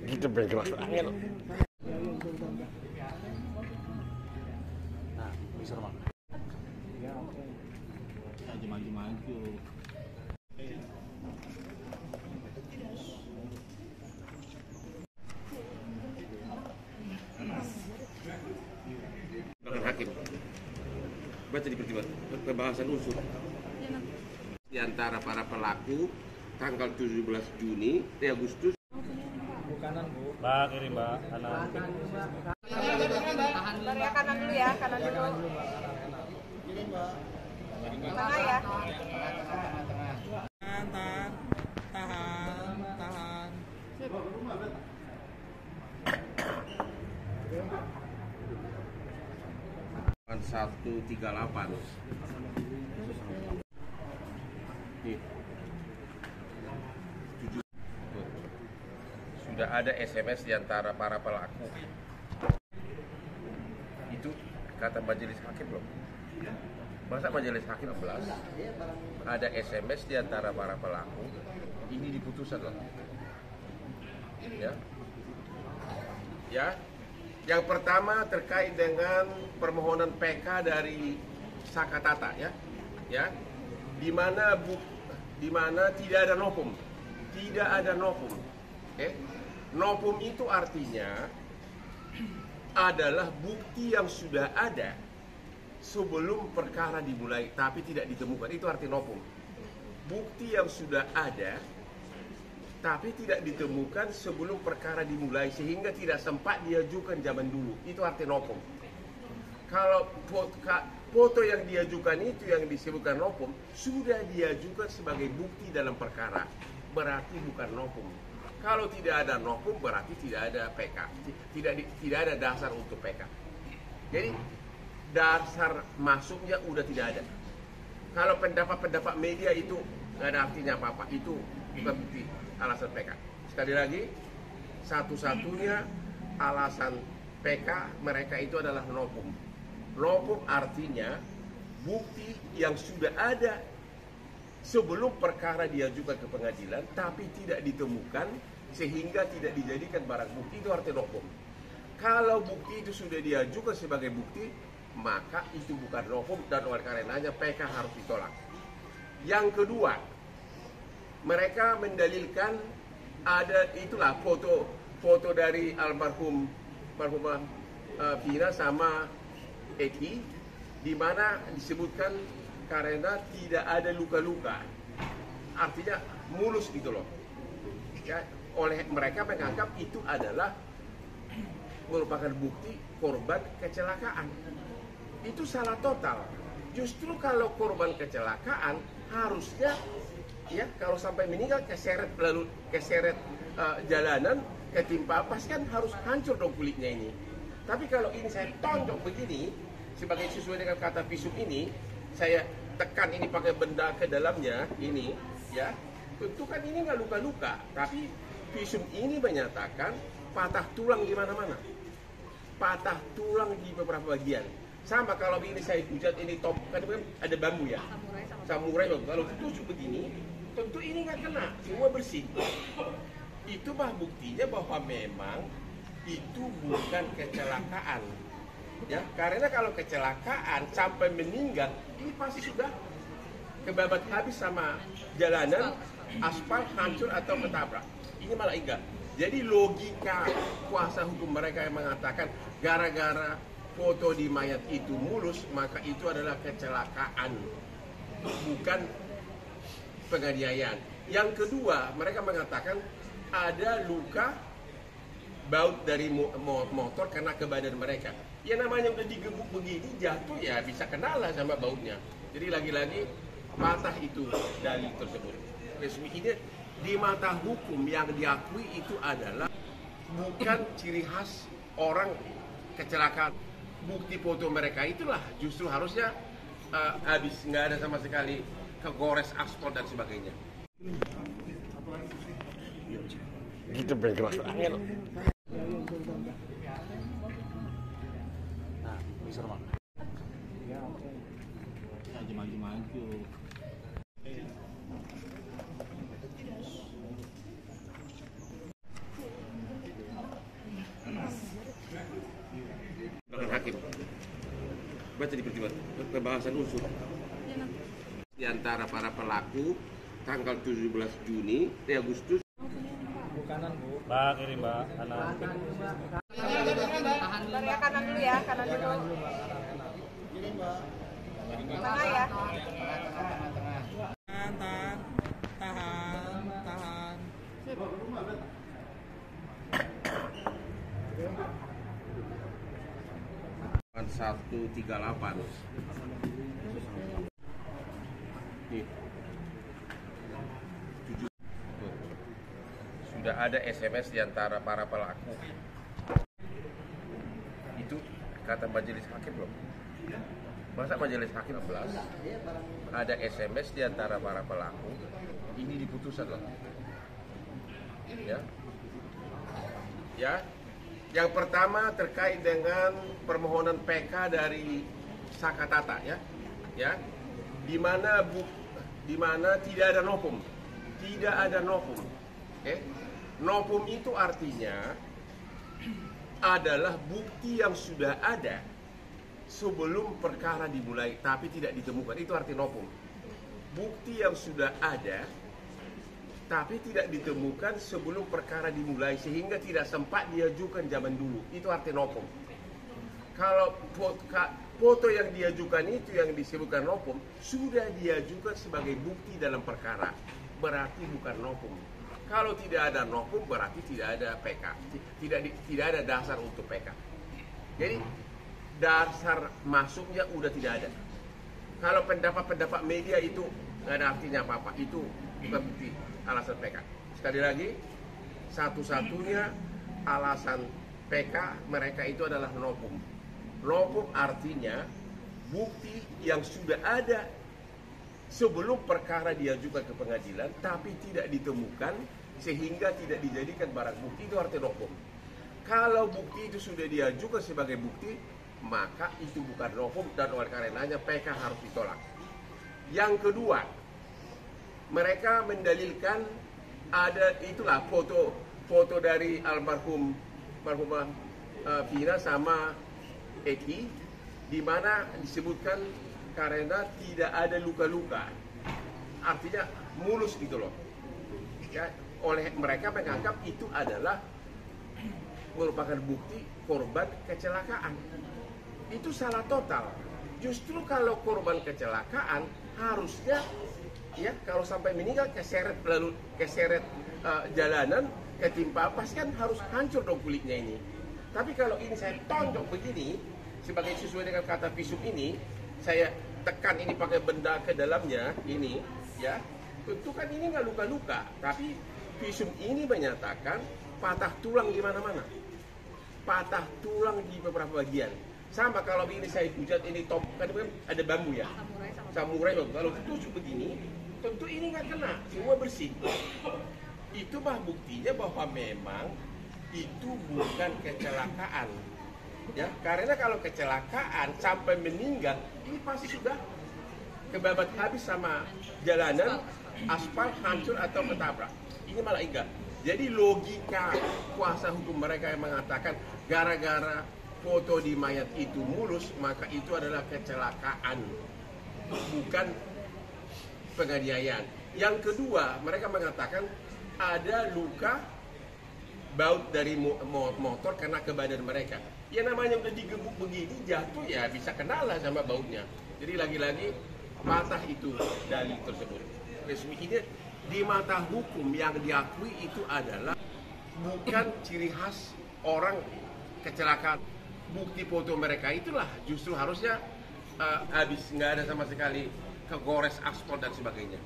Gitu bergerak angin. Nah, bisa rumah. Ya, oke. Maju-maju. Bahkan hakim. Baca di pertimbangan pembahasan unsur di antara para pelaku tanggal 17 Agustus. Kanan, Bu. Mbak, kiri, Mbak. Kanan. Tahan ya, kanan dulu ya, kanan dulu. Tengah ya. Tahan. 138. Nih. Sudah ada SMS di antara para pelaku. Itu kata majelis hakim loh. Masa majelis hakim 11 ada SMS di antara para pelaku, ini diputuskan loh. Ya. Yang pertama terkait dengan permohonan PK dari Sakatata ya. Di mana tidak ada novum. Tidak ada novum. Novum itu artinya adalah bukti yang sudah ada sebelum perkara dimulai tapi tidak ditemukan. Itu arti novum. Bukti yang sudah ada tapi tidak ditemukan sebelum perkara dimulai sehingga tidak sempat diajukan zaman dulu. Itu arti novum. Kalau foto yang diajukan itu yang disebutkan novum sudah diajukan sebagai bukti dalam perkara, berarti bukan novum. Kalau tidak ada novum berarti tidak ada PK, tidak ada dasar untuk PK. Jadi dasar masuknya udah tidak ada. Kalau pendapat media itu nggak ada artinya apa-apa, itu bukan bukti alasan PK. Sekali lagi, satu-satunya alasan PK mereka itu adalah novum. Novum artinya bukti yang sudah ada sebelum perkara diajukan ke pengadilan tapi tidak ditemukan sehingga tidak dijadikan barang bukti, itu arti novum. Kalau bukti itu sudah diajukan sebagai bukti, maka itu bukan novum dan oleh karenanya PK harus ditolak. Yang kedua, mereka mendalilkan ada itulah foto dari almarhumah Vina sama Eki, di mana disebutkan karena tidak ada luka-luka, artinya mulus gitu loh. Ya, oleh mereka menganggap itu adalah merupakan bukti korban kecelakaan. Itu salah total. Justru kalau korban kecelakaan harusnya ya kalau sampai meninggal keseret jalanan ketimpa pas kan harus hancur dong kulitnya ini. Tapi kalau ini saya tonjok begini sebagai sesuai dengan kata visum ini, saya tekan ini pakai benda ke dalamnya ini ya, tentu kan ini nggak luka-luka, tapi visum ini menyatakan patah tulang di mana-mana, patah tulang di beberapa bagian. Sama kalau ini saya hujat ini kan ada bambu ya, samurai bambu. Kalau ditusuk begini, tentu ini nggak kena, semua bersih. Itu mah buktinya bahwa memang itu bukan kecelakaan. Ya, karena kalau kecelakaan sampai meninggal, ini pasti sudah kebabat habis sama jalanan, aspal hancur atau ketabrak. Ini malah enggak. Jadi logika kuasa hukum mereka yang mengatakan gara-gara foto di mayat itu mulus, maka itu adalah kecelakaan, bukan penganiayaan. Yang kedua, mereka mengatakan ada luka baut dari motor kena ke badan mereka. Ya namanya udah digebuk begini, jatuh ya bisa kenalah sama bautnya. Jadi lagi-lagi patah itu dalil tersebut. Resmi ini di mata hukum yang diakui itu adalah bukan ciri khas orang kecelakaan. Bukti foto mereka itulah justru harusnya habis, nggak ada sama sekali kegores aspal dan sebagainya. Gitu bergerak angin. Nah, bisa rumah. Ya, oke. Maju-maju. baca di pembahasan unsur. Di antara para pelaku tanggal 17 Agustus. Kanan bu. Mbak kiri mbak, kanan. Bentar ya, kanan dulu ya, kanan dulu. Tengah ya. Tahan. 138. Nih. Sudah ada SMS di antara para pelaku. Itu kata majelis hakim loh. Masa majelis hakim 11 ada SMS di antara para pelaku, ini diputuskan loh. Ya. Yang pertama terkait dengan permohonan PK dari Sakatata ya. Di mana tidak ada novum. Tidak ada novum. Oke. Novum itu artinya adalah bukti yang sudah ada sebelum perkara dimulai tapi tidak ditemukan. Itu arti novum. Bukti yang sudah ada tapi tidak ditemukan sebelum perkara dimulai sehingga tidak sempat diajukan zaman dulu. Itu arti novum. Kalau foto yang diajukan itu yang disebutkan novum sudah diajukan sebagai bukti dalam perkara, berarti bukan novum. Kalau tidak ada novum berarti tidak ada PK, tidak ada dasar untuk PK. Jadi dasar masuknya udah tidak ada. Kalau pendapat media itu nggak ada artinya apa-apa, itu bukan bukti alasan PK. Sekali lagi, satu-satunya alasan PK mereka itu adalah novum. Novum artinya bukti yang sudah ada sebelum perkara diajukan ke pengadilan tapi tidak ditemukan sehingga tidak dijadikan barang bukti, itu arti novum. Kalau bukti itu sudah diajukan sebagai bukti, maka itu bukan novum dan oleh karenanya PK harus ditolak. Yang kedua, mereka mendalilkan ada itulah foto dari almarhumah Vina sama Eki, di mana disebutkan karena tidak ada luka-luka, artinya mulus gitu loh. Ya, oleh mereka menganggap itu adalah merupakan bukti korban kecelakaan. Itu salah total. Justru kalau korban kecelakaan harusnya ya kalau sampai meninggal keseret jalanan, ketimpa pas kan harus hancur dong kulitnya ini. Tapi kalau ini saya tonjok begini sebagai sesuai dengan kata visum ini, saya tekan ini pakai benda ke dalamnya ini ya, tentu kan ini nggak luka-luka, tapi visum ini menyatakan patah tulang di mana-mana, patah tulang di beberapa bagian. Sama kalau ini saya hujat ini top kan ada bambu ya, samurai bambu. Kalau tusuk begini tentu ini nggak kena, semua bersih. Itu mah buktinya bahwa memang itu bukan kecelakaan. Ya, karena kalau kecelakaan sampai meninggal, ini pasti sudah kebabat habis sama jalanan, aspal hancur atau ketabrak. Ini malah enggak. Jadi logika kuasa hukum mereka yang mengatakan gara-gara foto di mayat itu mulus, maka itu adalah kecelakaan, bukan penganiayaan. Yang kedua, mereka mengatakan ada luka baut dari motor kena ke badan mereka. Ya namanya udah digebuk begini, jatuh ya bisa kena lah sama bautnya. Jadi lagi-lagi patah itu dalil tersebut. Resmi ini di mata hukum yang diakui itu adalah bukan ciri khas orang kecelakaan. Bukti foto mereka itulah justru harusnya habis, nggak ada sama sekali kegores aspal dan sebagainya.